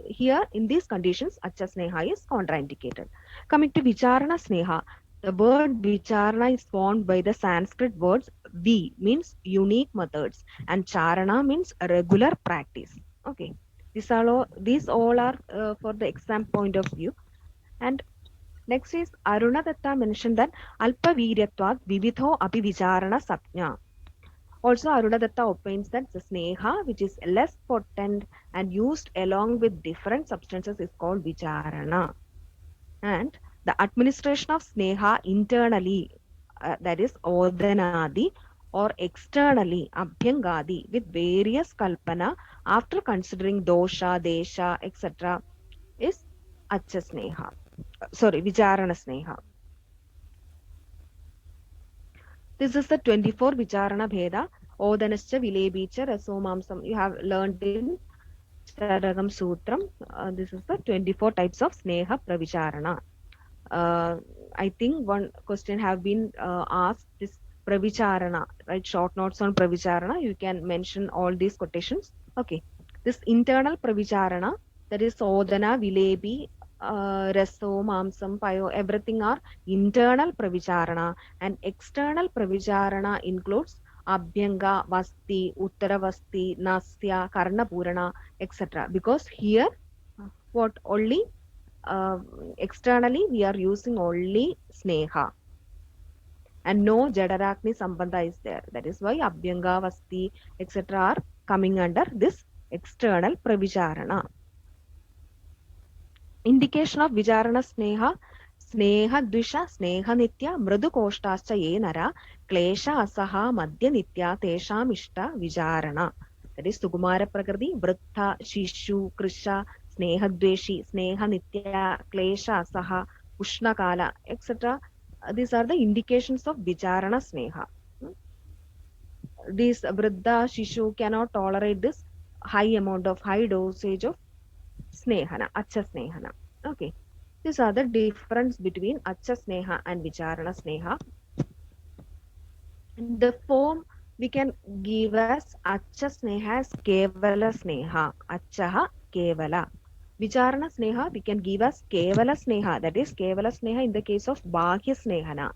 Here in these conditions, Acha Sneha is contraindicated. Coming to Vicharana Sneha, the word Vicharana is formed by the Sanskrit words Vi means unique methods and Charana means regular practice. Okay, these all are for the exam point of view. And next is Arunadatta mentioned that Alpa Viryatvat Vividho Api Vicharana Sapnya. Also, Arunadatta opines that the Sneha, which is less potent and used along with different substances, is called Vicharana. And the administration of Sneha internally, that is Odhanadi, or externally Abhyangadi, with various Kalpana after considering Dosha, Desha, etc., is Acha Sneha. Sorry, Vicharana Sneha. This is the 24 Vicharana Bheda. Odanascha Vilebicha Rasomamsam. You have learned in Charagam Sutram. This is the 24 types of Sneha Pravicharana. I think one question have been asked this pravicharana, right? Short notes on pravicharana. You can mention all these quotations. Okay. This internal pravicharana, that is Sodana, Vilebi, Raso, Mamsam, Payo, everything are internal pravicharana. And external pravicharana includes Abhyanga, Vasti, Uttaravasti, Nasya, Karnapurana, etc. Because here, what only uh, externally we are using only Sneha and no Jadarakni Sambandha is there. That is why Abhyanga, Vasti, etc. are coming under this external Pravicharana. Indication of Vicharana Sneha, Sneha Dvisha, Sneha Nitya, Mrudu Koshtascha Ye Nara, Klesha Asaha, Madhya Nitya, Tesham Ishta, Vicharana. That is Sukumara Prakriti, Vrittha, Shishu, Krisha, Sneha Dveshi, Sneha Nitya, Klesha Asaha, Ushna Kala, etc. These are the indications of Vicharana Sneha. These Vriddha, Shishu cannot tolerate this high dosage of Snehana, Acha Snehana. Okay. These are the difference between Acha Sneha and Vicharana Sneha. And the form we can give as Acha Sneha as Kevala Sneha. Achaha Kevala. Vicharana Sneha we can give as Kevala Sneha. That is Kevala Sneha in the case of Bahya Snehana.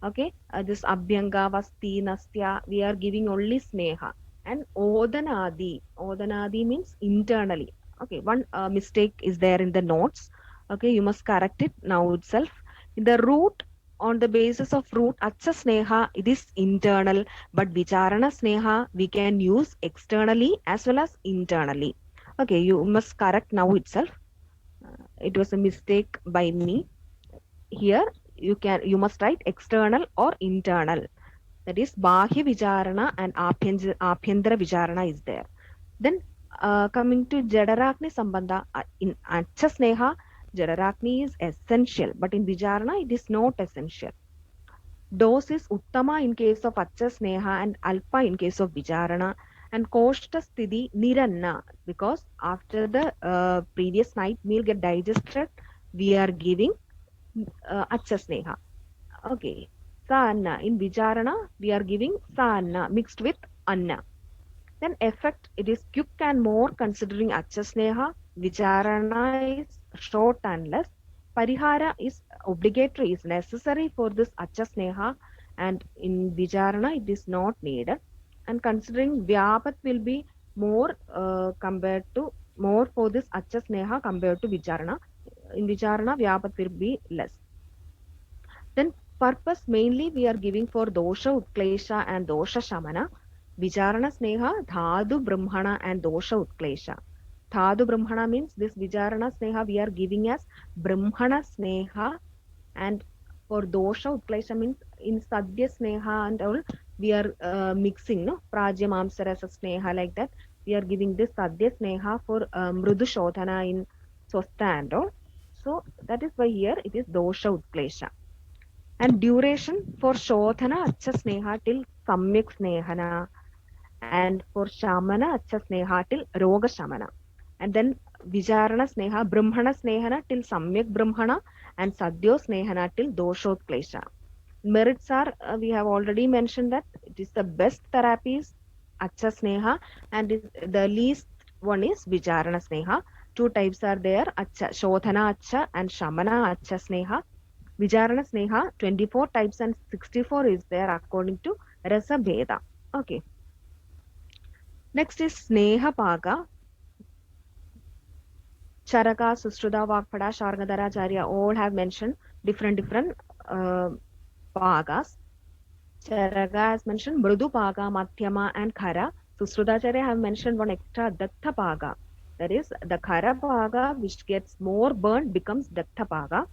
Okay. This Abhyanga, Vasti, Nastya, we are giving only Sneha. And Odanadi. Odanadi means internally. Okay, one mistake is there in the notes. Okay, you must correct it now itself. In the root, on the basis of root, Acha Sneha, it is internal, but Vicharana Sneha, we can use externally as well as internally. Okay, you must correct now itself. It was a mistake by me. Here, you must write external or internal. That is Bahya Vicharana and Abhyantara Vicharana is there. Then coming to Jadarakni Sambandha, in Acha Sneha, Jadarakni is essential, but in Vicharana it is not essential. Dose is Uttama in case of Acha Sneha and Alpa in case of Vicharana, and Koshta Sthiti Niranna, because after the previous night meal get digested, we are giving Acha Sneha. Okay. Sa Anna. In Vicharana, we are giving Sa Anna mixed with Anna. Then effect, it is quick and more considering Acha Sneha. Vicharana is short and less. Parihara is obligatory, is necessary for this Acha Sneha, and in Vicharana it is not needed. And considering Vyapat will be more compared to more for this Acha Sneha compared to Vicharana. In Vicharana, Vyapat will be less. Then purpose mainly we are giving for dosha utklesha and dosha shamana. Vicharana sneha, dhadu brahmana and dosha utklesha. Dhadu brahmana means this Vicharana sneha we are giving as brahmana sneha, and for dosha utklesha means in sadhya sneha and all we are mixing, no? Prajya mamsarasa sneha, like that. We are giving this sadhya sneha for mrudu shodhana in swastha and all. So that is why here it is dosha utklesha. And duration for shodhana acha sneha till samyak snehana, and for shamana acha sneha till roga shamana. And then vicharana sneha brahmana snehana till samyak brahmana, and sadhyo snehana till doshotklesha. Merits are we have already mentioned that it is the best therapy is acha sneha, and the least one is vicharana sneha. Two types are there, acha shodhana acha and shamana acha sneha. Vicharana Sneha, 24 types and 64 is there according to Rasa Bheda. Okay. Next is Sneha Paga. Charaka, Sustruda, Vakpada, Shargadharacharya all have mentioned different pagas. Charaka has mentioned Mrudu Paga, Madhyama and Khara. Susrudacharya have mentioned one extra Datta Paga. That is the Khara Paga which gets more burned becomes Datta Paga.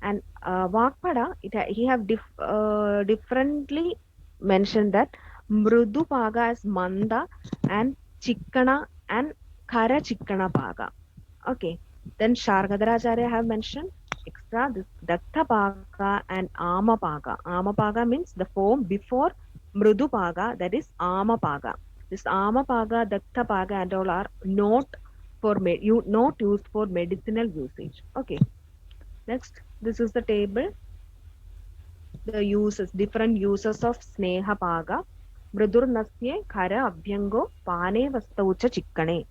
And Vakpada, he have differently mentioned that Mrudu Paga is Manda and Chikkana and Khara Chikkana Paga. Okay. Then Shargadharacharya have mentioned extra this Datta Paga and Ama Paga. Ama Paga means the form before Mrudu Paga, that is Ama Paga. This Ama Paga, Datta Paga and all are not used for medicinal usage. Okay. Next, this is the table. the uses, different uses of sneha paga. Mridurnasye khara abhyango pane vastaucha chikkane.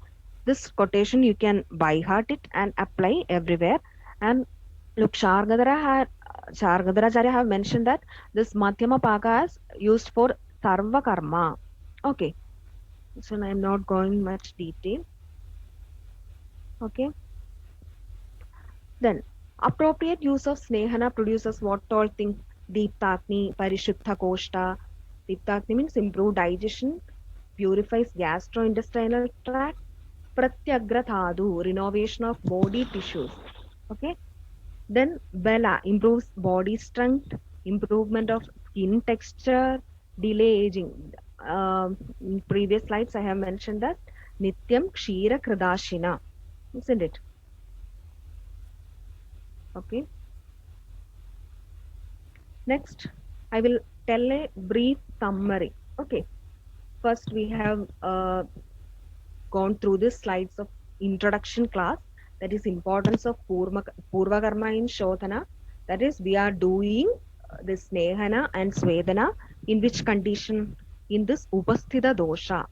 This quotation you can by heart it and apply everywhere. And look, Shargadaracharya have mentioned that this Madhyama Paka is used for Sarva Karma. Okay, so I am not going much detail. Okay, then appropriate use of Snehana produces what all things? Deeptakni, Parishuddha Koshta. Deeptakni means improved digestion, purifies gastrointestinal tract, Pratyagra Thadu, renovation of body tissues. Okay, then Bela improves body strength, improvement of skin texture, delay aging. In previous slides, I have mentioned that Nityam Kshira Kridashina, isn't it? Okay. Next, I will tell a brief summary. Okay. First, we have gone through the slides of introduction class, that is importance of Purva Karma in Shodhana, that is we are doing this Snehana and Svedana in which condition? In this Upasthita dosha,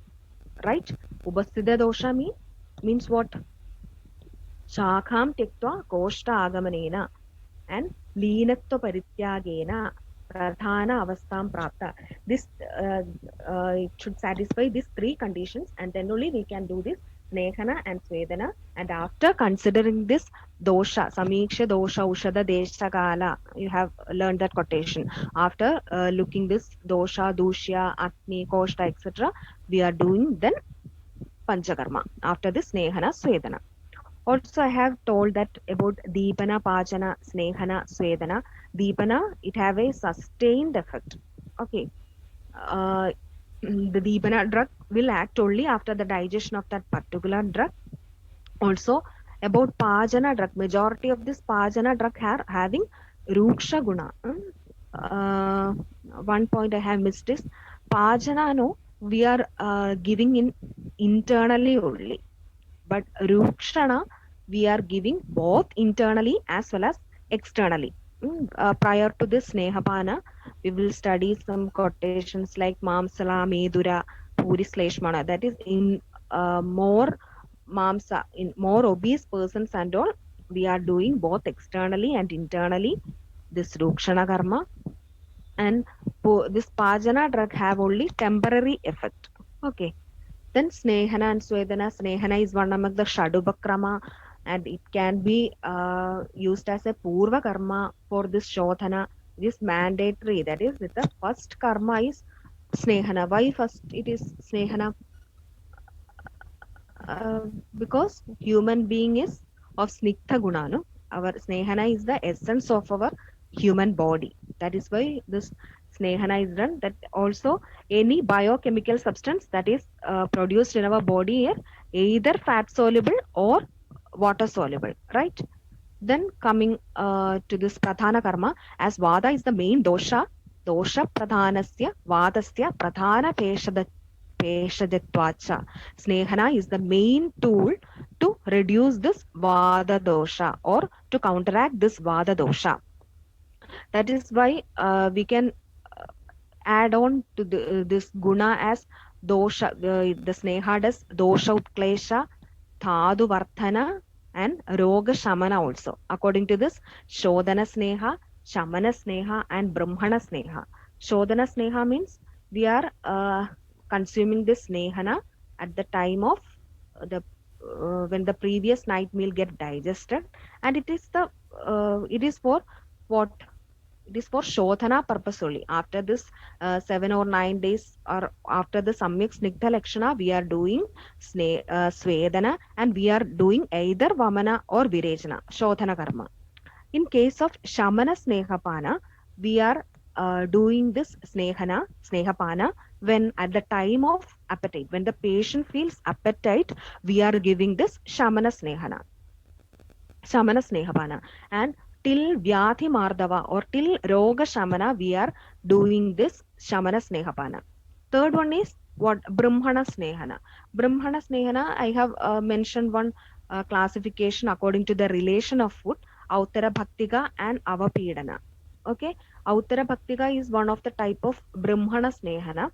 right? Upasthita dosha means what? Shakham tektva koshta agamanena and leenatva parityagena pradhana avastham prapta. This it should satisfy these three conditions, and then only we can do this Snehana and Svedana. And after considering this dosha, Samiksha dosha ushada desha kala, you have learned that quotation. After looking this dosha, dushya, agni, koshta, etc., we are doing then panchakarma after this Snehana, Svedana. Also, I have told that about Deepana, Pachana, Snehana, Svedana. Deepana, it have a sustained effect. Okay. The Deepana drug will act only after the digestion of that particular drug. Also, about Pachana drug, majority of this Pachana drug are having Ruksha Guna. One point I have missed is Pachana, no, we are giving in internally only. But Rukshana, we are giving both internally as well as externally. Prior to this Snehapana, we will study some quotations like Mamsala, Medura, Puri Sleshmana. That is in more Mamsa, in more obese persons and all, we are doing both externally and internally this Rukshana Karma. And this Pajana drug have only temporary effect. Okay. Then Snehana and Svedana. Snehana is one among the Shadubakrama, and it can be used as a Purva Karma for this Shodhana. It is mandatory. That is, the first karma is Snehana. Why first it is Snehana? Because human being is of Sniktha Guna. No? Our Snehana is the essence of our human body. That is why this Snehana is done. That also any biochemical substance that is produced in our body is either fat soluble or water soluble, right? Then coming to this Pradhana Karma, as Vada is the main dosha, dosha Pradhanasya Vadasya Pradhana Peshajatvacha. Snehana is the main tool to reduce this Vada dosha or to counteract this Vada dosha. That is why we can add on to this guna as dosha. The Sneha does dosha utklesha, dhadu varthana, and roga shamana also. According to this, Shodhana Sneha, Shamana Sneha, and Brahmana Sneha. Shodhana Sneha means we are consuming this Snehana at the time of the when the previous night meal get digested, and it is for what? It is for Shodhana purpose only. After this 7 or 9 days or after the Samyak Snigdha Lakshana, we are doing Svedana, and we are doing either Vamana or Virejana, Shodhana Karma. In case of Shamana Snehapana, we are doing this Snehapana when at the time of appetite, when the patient feels appetite, we are giving this Shamana Snehapana. And till Vyadhi Mardava or till Roga Shamana, we are doing this Shamana Snehapana. Third one is what? Brahmana Snehana. Brahmana Snehana, I have mentioned one classification according to the relation of food, Autara Bhaktika and Avapidana. Okay. Uttara Bhaktika is one of the type of Brahmana Snehana.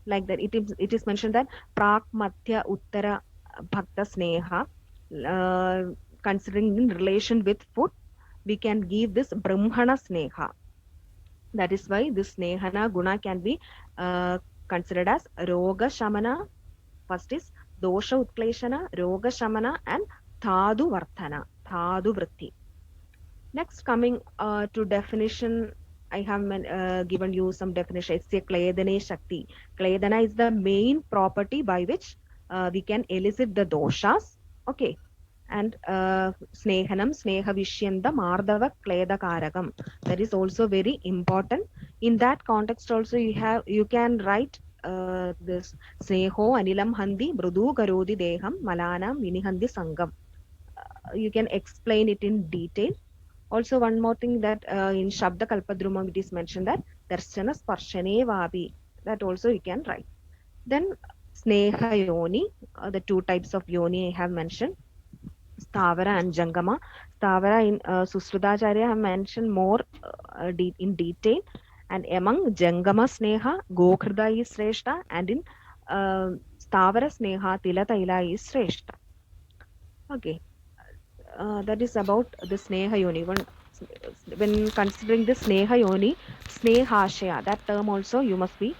Like that, it is mentioned that Prak Madhya Uttara Bhakta Sneha. Considering in relation with food, we can give this Brahmana Sneha. That is why this Snehana Guna can be considered as Roga Shamana. First is Dosha Utkleshana, Roga Shamana, and Thadu Varthana, Thadu Vritti. Next, coming to definition, I have given you some definition. It's a Kledane Shakti. Kledana is the main property by which we can elicit the doshas. Okay. And Snehanam, Sneha Vishyanda, Mardava Kleda Karakam. That is also very important. In that context, also you can write this Sneho Anilam Handi, Brudu Karodi Deham, Malanam, Vinihandi Sangam. You can explain it in detail. Also, one more thing that in Shabda Kalpadrumam it is mentioned that Darshana Sparshane Vabi. That also you can write. Then Sneha Yoni, the two types of Yoni I have mentioned, Stavara and Jangama. Stavara in Susrudacharya have mentioned more in detail. And among Jangama Sneha, Gokrda is Sreshta, and in Stavara Sneha, Tilataila is Sreshta. Okay, that is about the Sneha Yoni. When considering the Sneha Yoni, Snehashaya, that term also you must be